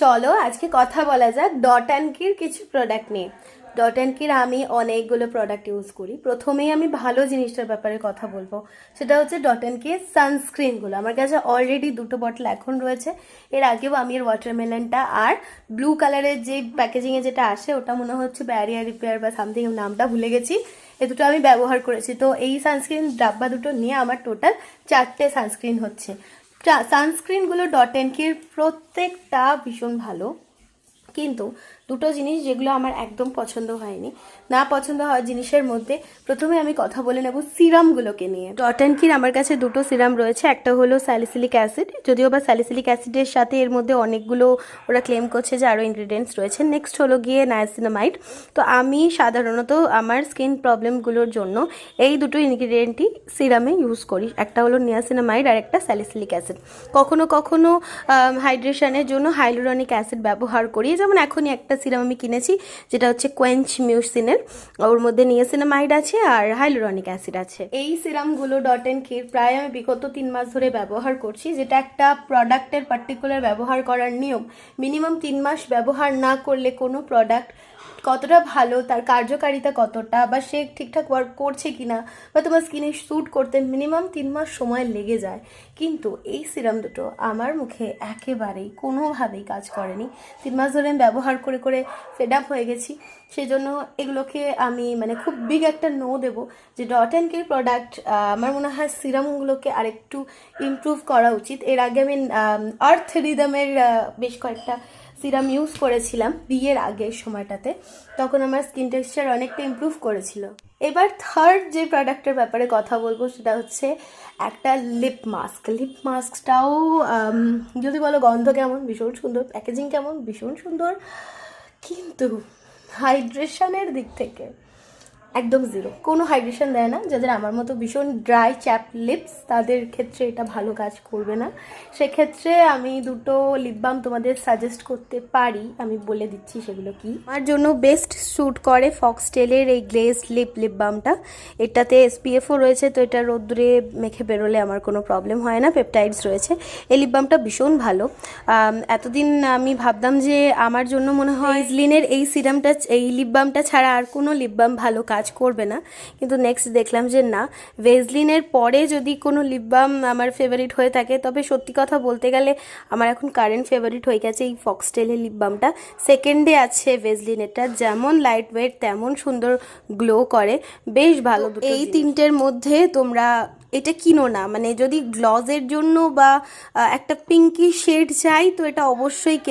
চলো আজকে কথা বলা যাক ডট অ্যান্ড কির কিছু প্রোডাক্ট নিয়ে। ডট অ্যান্ড কির আমি অনেকগুলো প্রোডাক্ট ইউজ করি। প্রথমেই আমি ভালো জিনিসটার ব্যাপারে কথা বলবো, সেটা হচ্ছে ডট অ্যান্ড কির সানস্ক্রিনগুলো। আমার কাছে অলরেডি দুটো বটল এখন রয়েছে। এর আগেও আমি এর ওয়াটারমেলনটা আর ব্লু কালারের যে প্যাকেজিংয়ে যেটা আসে ওটা মনে হচ্ছে ব্যারিয়ার রিপেয়ার বা সামথিং, নামটা ভুলে গেছি। এ দুটো আমি ব্যবহার করেছি। তো এই সানস্ক্রিন ডাব্বা দুটো নিয়ে আমার টোটাল 4টে সানস্ক্রিন হচ্ছে। সানস্ক্রিনগুলো ডট অ্যান্ড কির প্রত্যেকটা ভীষণ ভালো, কিন্তু দুটো জিনিস যেগুলো আমার একদম পছন্দ হয়নি। না পছন্দ হওয়ার জিনিসের মধ্যে প্রথমে আমি কথা বলে নেব সিরামগুলোকে নিয়ে। ডট অ্যান্ড কির আমার কাছে দুটো সিরাম রয়েছে। একটা হলো স্যালিসিলিক অ্যাসিড, যদিও বা স্যালিসিলিক অ্যাসিডের সাথে এর মধ্যে অনেকগুলো ওরা ক্লেম করছে যে আরও ইনগ্রিডিয়েন্টস রয়েছে। নেক্সট হলো গিয়ে নায়াসিনামাইড। তো আমি সাধারণত আমার স্কিন প্রবলেমগুলোর জন্য এই দুটো ইনগ্রিডিয়েন্টই সিরামে ইউজ করি। একটা হলো নিয়াসিনামাইড আর একটা স্যালিসিলিক অ্যাসিড। কখনো কখনো হাইড্রেশনের জন্য হাইলুরনিক অ্যাসিড ব্যবহার করি, যেমন এখনই একটা সিরাম আমি কিনেছি যেটা হচ্ছে কোয়েঞ্চ মিউসিনের। ওর মধ্যে নিয়াসিনামাইড আছে আর হাইলুরনিক অ্যাসিড আছে। এই সিরামগুলো ডট অ্যান্ড কির প্রায় আমি বিগত 3 মাস ধরে ব্যবহার করছি, যেটা একটা প্রোডাক্টের পার্টিকুলার ব্যবহার করার নিয়ম। মিনিমাম 3 মাস ব্যবহার না করলে কোনো প্রোডাক্ট কতটা ভালো, তার কার্যকারিতা কতটা, বা সে ঠিকঠাক ওয়ার্ক করছে কিনা, বা তোমার স্কিনে স্যুট করতে মিনিমাম 3 মাস সময় লেগে যায়। কিন্তু এই সিরাম দুটো আমার মুখে একেবারেই কোনোভাবেই কাজ করেনি। 3 মাস ধরে আমি ব্যবহার করে করে ফেড আপ হয়ে গেছি। সেজন্য এগুলোকে আমি খুব বিগ একটা নো দেবো যে ডট অ্যান্ড কির প্রোডাক্ট আমার মনে হয় সিরামগুলোকে আরেকটু ইমপ্রুভ করা উচিত। এর আগে আমি আর্থ রিদমের বেশ কয়েকটা সিরাম ইউজ করেছিলাম বিয়ের আগের সময়টাতে, তখন আমার স্কিন টেক্সচার অনেকটা ইমপ্রুভ করেছিল। এবার থার্ড যে প্রোডাক্টের ব্যাপারে কথা বলবো সেটা হচ্ছে একটা লিপ মাস্ক। লিপ মাস্কটাও যদি বলো গন্ধ কেমন, ভীষণ সুন্দর, প্যাকেজিং কেমন, ভীষণ সুন্দর, কিন্তু হাইড্রেশনের দিক থেকে একদম জিরো। কোনো হাইড্রেশন দেয় না। যাদের আমার মতো ভীষণ ড্রাই চ্যাপ লিপস, তাদের ক্ষেত্রে এটা ভালো কাজ করবে না। সেক্ষেত্রে আমি দুটো লিপ বাম তোমাদের সাজেস্ট করতে পারি, আমি বলে দিচ্ছি সেগুলো কি। আমার জন্য বেস্ট স্যুট করে ফক্সটেলের এই গ্লেজড লিপ বামটা। এটাতে এসপিএফও রয়েছে, তো এটা রোদ্দুরে মেখে বেরোলে আমার কোনো প্রবলেম হয় না। পেপটাইডস রয়েছে। এই লিপ বামটা ভীষণ ভালো। এতদিন আমি ভাবতাম যে আমার জন্য মনে হয় ভেজলিনের এই সিরামটা, এই লিপ বামটা ছাড়া আর কোনো লিপ বাম ভালো কাজ করবে না, কিন্তু নেক্সট দেখলাম যে না, ভেজলিনের পরে যদি কোনো লিপ বাম আমার ফেভারিট হয়ে থাকে, তবে সত্যি কথা বলতে গেলে আমার এখন কারেন্ট ফেভারিট হয়ে গেছে এই ফক্সটেলের লিপ বামটা। সেকেন্ডে আছে ভেজলিনেরটা, যেমন লাইট ওয়েট তেমন সুন্দর গ্লো করে, বেশ ভালো। এই তিনটের মধ্যে তোমরা এটা কিনো না, যদি গ্লজের জন্য বা একটা পিঙ্কি শেড চাই তো এটা অবশ্যই